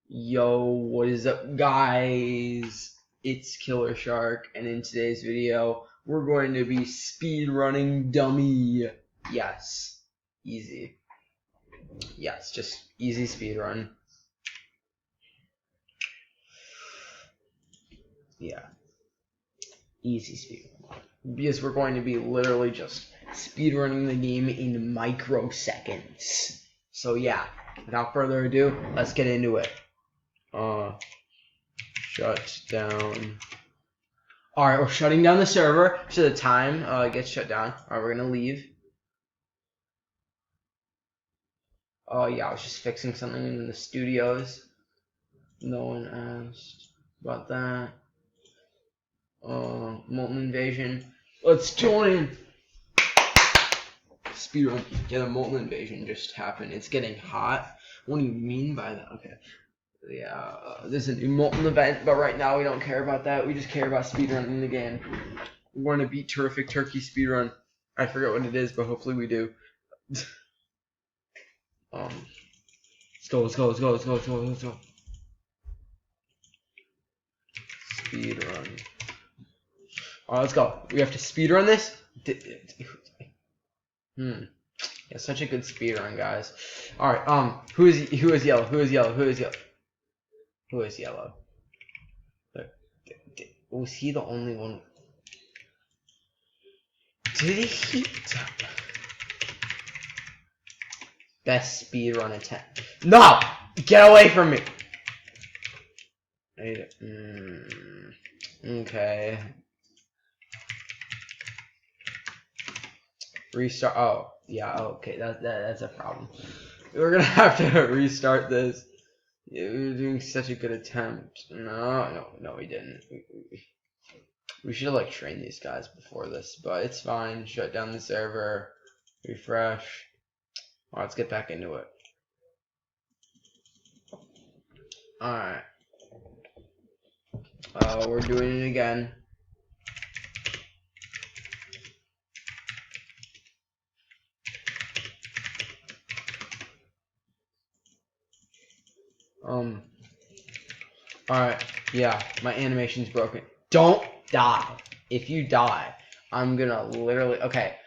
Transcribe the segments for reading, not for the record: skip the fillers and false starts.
Yo, what is up, guys? It's Killer Shark, and in today's video, we're going to be speed running Dummy. Yes, easy. Yes, just easy speed run. Yeah, easy speed run. Because we're going to be literally just speed running the game in microseconds. So yeah, without further ado, let's get into it. Shut down. Alright, we're shutting down the server so the time gets shut down. Alright, we're gonna leave. Oh yeah, I was just fixing something in the studios. No one asked about that. Molten Invasion. Let's join! Speedrun. Yeah, the Molten Invasion just happened. It's getting hot. What do you mean by that? Okay. Yeah, there's a new Molten event, but right now we don't care about that. We just care about speedrunning the game. We're gonna beat Terrific Turkey speedrun. I forget what it is, but hopefully we do. Let's go. Speedrun. Alright, let's go. We have to speedrun this? Yeah, such a good speedrun, guys. Alright, who is yellow? Who is yellow? Was he the only one? Did he? Best speedrun attempt. No! Get away from me! Okay. Restart. Oh, yeah. Okay, that's a problem. We're gonna have to restart this. Yeah, we were doing such a good attempt. No, we didn't. We should have trained these guys before this, but it's fine. Shut down the server. Refresh. Alright, let's get back into it. Alright. We're doing it again. Alright, yeah, my animation's broken. Don't die. If you die, I'm gonna literally, okay,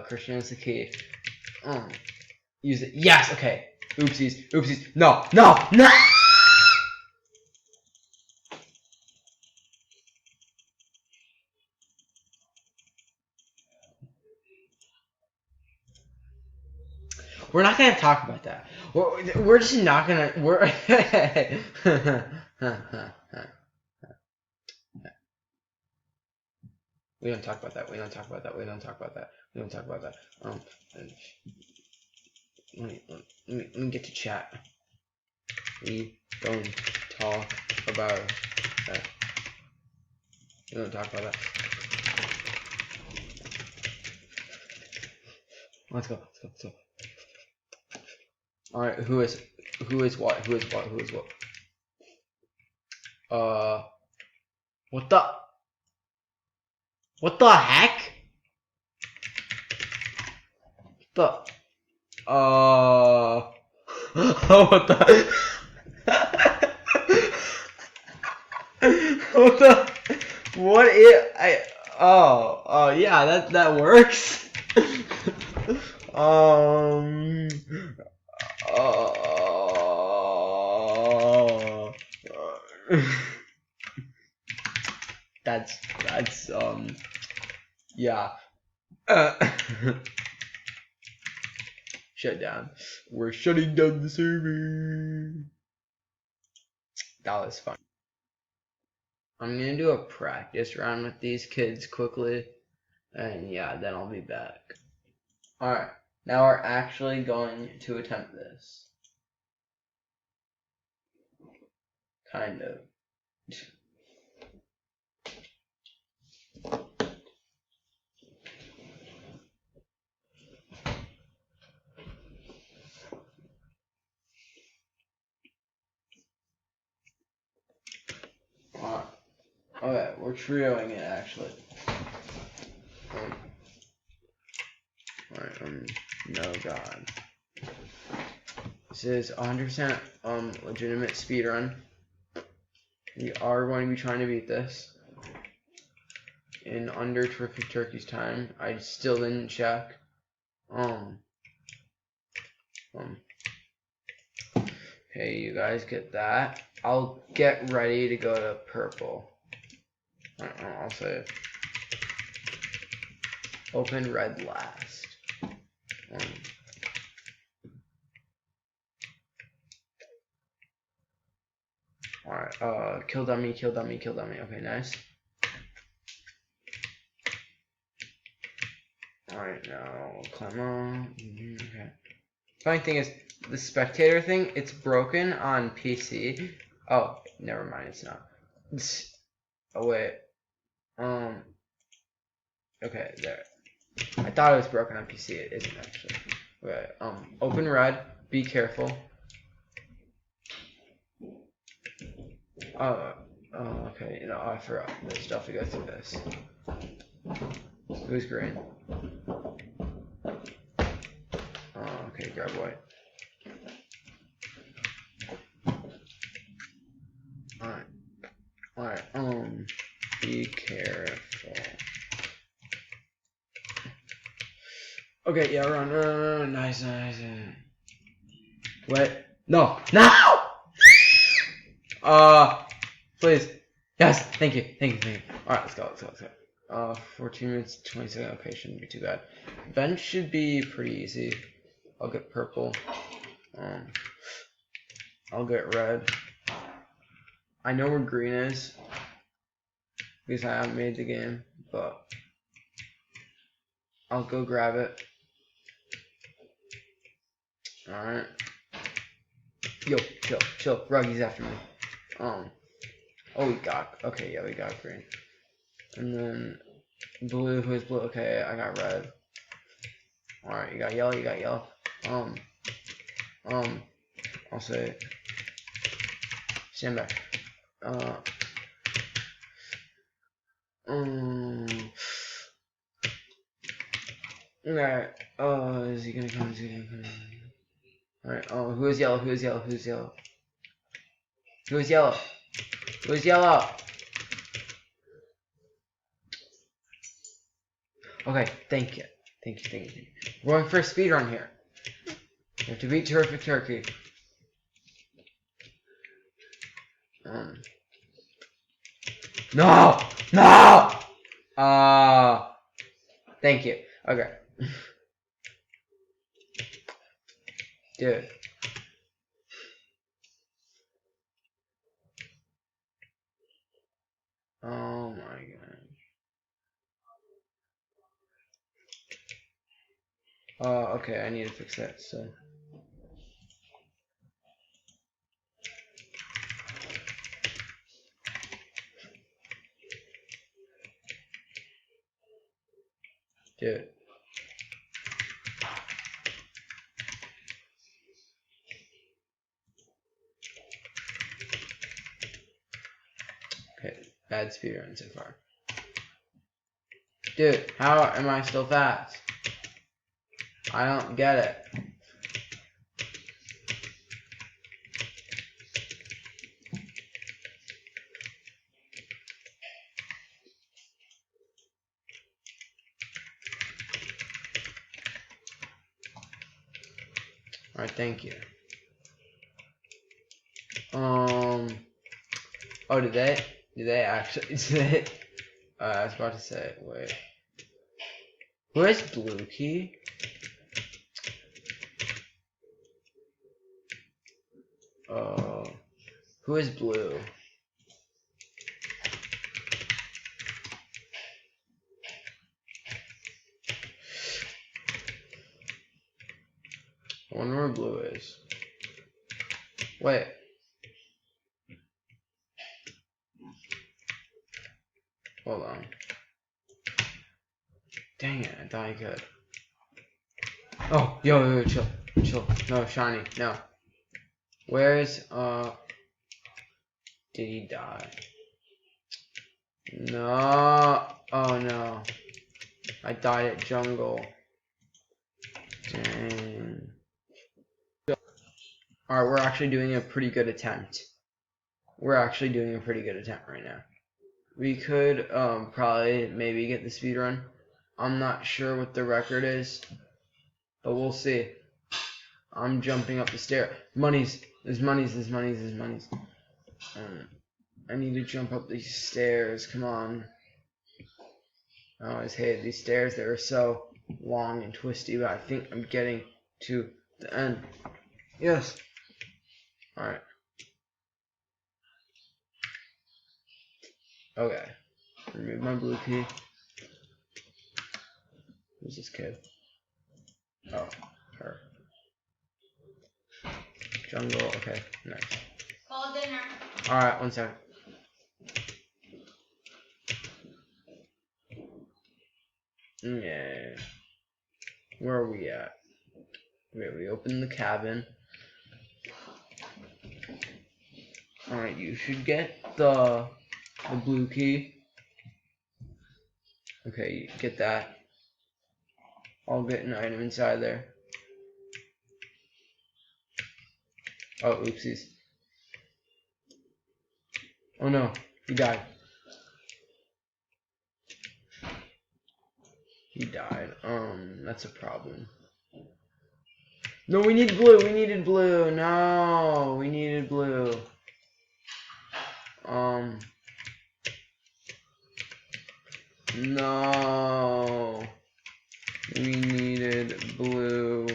Christian is the key. Use it. Yes, okay. Oopsies. No. We're not gonna talk about that. We're just not gonna. We don't talk about that. Let me get to chat. We don't talk about that. We don't talk about that. Let's go. Alright, who is what? What the heck? What the yeah, that works. That's yeah. Shut down. We're shutting down the server. That was fun. I'm gonna do a practice round with these kids quickly, and yeah, then I'll be back. Alright, now we're actually going to attempt this. Kind of. Okay, we're trioing it actually. Alright, no god. This is 100% legitimate speedrun. We are going to be trying to beat this in under Terrific Turkey's time. I still didn't check. Okay, you guys get that. I'll get ready to go to purple. I'll say open red last. Alright, kill dummy, kill dummy, kill dummy. Okay, nice. Alright, now climb on. Okay. Funny thing is, the spectator thing, it's broken on PC. Oh, never mind, it's not. Oh, wait. Okay, there. I thought it was broken on PC, it isn't actually. Okay, open red, be careful. Okay, you know, I forgot. There's stuff to go through this. Who's green? Okay, grab white. Alright, be careful. Okay, yeah, run, nice. Wait, no! Please. Yes, thank you. Alright, let's go. 14 minutes, 20 seconds. Okay, shouldn't be too bad. Bench should be pretty easy. I'll get purple. I'll get red. I know where green is because I haven't made the game, but I'll go grab it. Alright. Yo, chill. Ruggy's after me. Oh, we got. Okay, yeah, we got green. And then blue. Who's blue? Okay, I got red. Alright, you got yellow. I'll say. Stand back. Alright. Is he gonna come? Alright. Oh, who is yellow? Okay, thank you. We're going for a speedrun here. You have to beat Terrific Turkey. No! Thank you. Okay. Dude. Oh my god. Okay, I need to fix that, so. Dude. Okay, bad speedrun so far. Dude, how am I still fast? I don't get it. Alright, thank you. Oh, did they actually, I was about to say, wait. Who is blue key? Who is blue? I wonder where blue is. Wait. Hold on. Dang it, I thought I could. Oh, yo, chill. No, shiny, no. Where's, did he die? No. Oh, no. I died at jungle. Dang. Alright, we're actually doing a pretty good attempt. We're actually doing a pretty good attempt right now. We could probably maybe get the speed run. I'm not sure what the record is, but we'll see. I'm jumping up the stair. Monies. There's monies. There's monies. There's monies. I need to jump up these stairs. Come on. I always hated these stairs. They were so long and twisty, but I think I'm getting to the end. Yes. Alright. Okay. Remove my blue key. Who's this kid? Oh, her. Jungle. Okay, nice. Call dinner. Alright, 1 second. Yeah. Where are we at? Wait, we opened the cabin. Alright, you should get the blue key. Okay, get that. I'll get an item inside there. Oh, oopsies. Oh no, he died. He died. That's a problem. No, we need blue. We needed blue. No, we needed blue. No. We needed blue.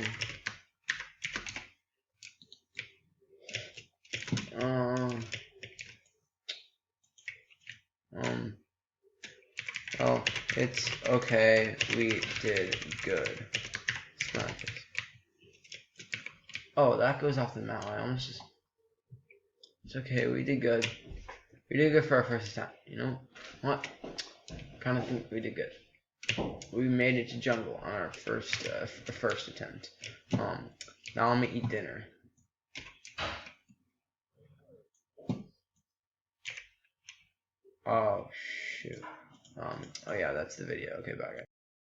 Oh, it's okay. We did good. Smash it. Oh, that goes off the map. I almost just. It's okay. We did good. We did good for our first attempt. You know what? Kind of think we did good. We made it to jungle on our first attempt. Now I'm gonna eat dinner. Oh shoot. Oh yeah, that's the video. Okay, bye guys.